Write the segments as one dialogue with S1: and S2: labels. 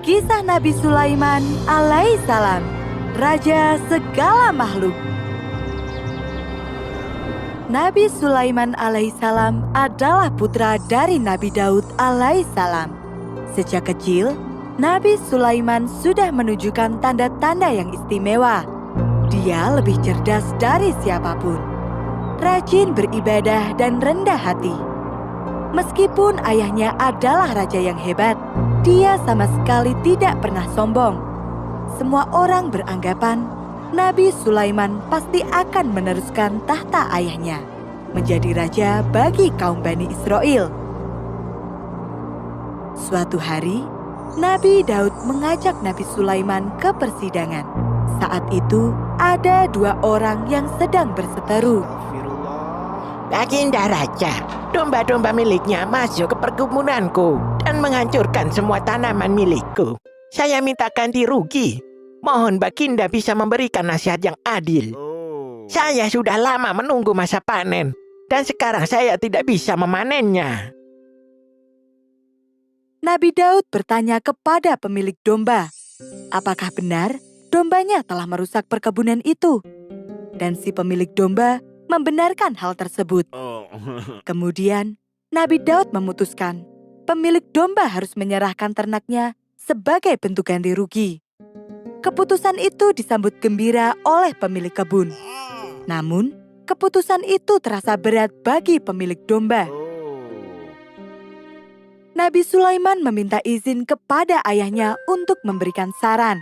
S1: Kisah Nabi Sulaiman alaihissalam, Raja segala makhluk. Nabi Sulaiman alaihissalam adalah putra dari Nabi Daud alaihissalam. Sejak kecil, Nabi Sulaiman sudah menunjukkan tanda-tanda yang istimewa. Dia lebih cerdas dari siapapun, rajin beribadah dan rendah hati. Meskipun ayahnya adalah raja yang hebat, dia sama sekali tidak pernah sombong. Semua orang beranggapan Nabi Sulaiman pasti akan meneruskan tahta ayahnya, menjadi raja bagi kaum Bani Israel. Suatu hari, Nabi Daud mengajak Nabi Sulaiman ke persidangan. Saat itu, ada dua orang yang sedang berseteru.
S2: Baginda Raja, domba-domba miliknya masuk ke perkebunanku dan menghancurkan semua tanaman milikku. Saya minta ganti rugi. Mohon Baginda bisa memberikan nasihat yang adil. Saya sudah lama menunggu masa panen, dan sekarang saya tidak bisa memanennya.
S1: Nabi Daud bertanya kepada pemilik domba, apakah benar dombanya telah merusak perkebunan itu? Dan si pemilik domba membenarkan hal tersebut. Kemudian, Nabi Daud memutuskan pemilik domba harus menyerahkan ternaknya sebagai bentuk ganti rugi. Keputusan itu disambut gembira oleh pemilik kebun. Namun, keputusan itu terasa berat bagi pemilik domba. Nabi Sulaiman meminta izin kepada ayahnya untuk memberikan saran.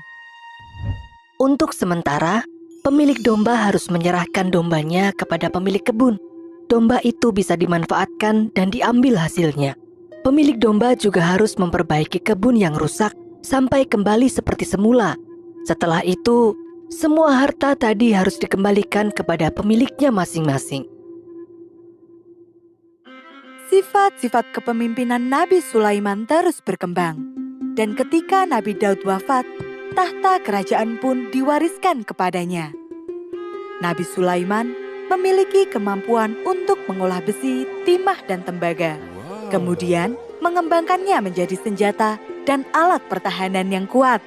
S3: Untuk sementara, pemilik domba harus menyerahkan dombanya kepada pemilik kebun. Domba itu bisa dimanfaatkan dan diambil hasilnya. Pemilik domba juga harus memperbaiki kebun yang rusak sampai kembali seperti semula. Setelah itu, semua harta tadi harus dikembalikan kepada pemiliknya masing-masing.
S1: Sifat-sifat kepemimpinan Nabi Sulaiman terus berkembang. Dan ketika Nabi Daud wafat, tahta kerajaan pun diwariskan kepadanya. Nabi Sulaiman memiliki kemampuan untuk mengolah besi, timah, dan tembaga. Kemudian mengembangkannya menjadi senjata dan alat pertahanan yang kuat.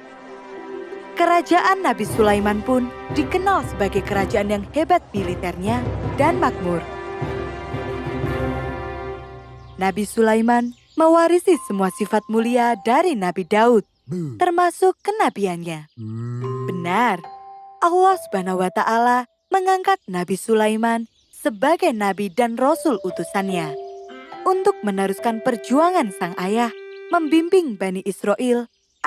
S1: Kerajaan Nabi Sulaiman pun dikenal sebagai kerajaan yang hebat militernya dan makmur. Nabi Sulaiman mewarisi semua sifat mulia dari Nabi Daud, termasuk kenabiannya. Benar, Allah SWT mengangkat Nabi Sulaiman sebagai nabi dan rasul utusannya untuk meneruskan perjuangan sang ayah membimbing Bani Israel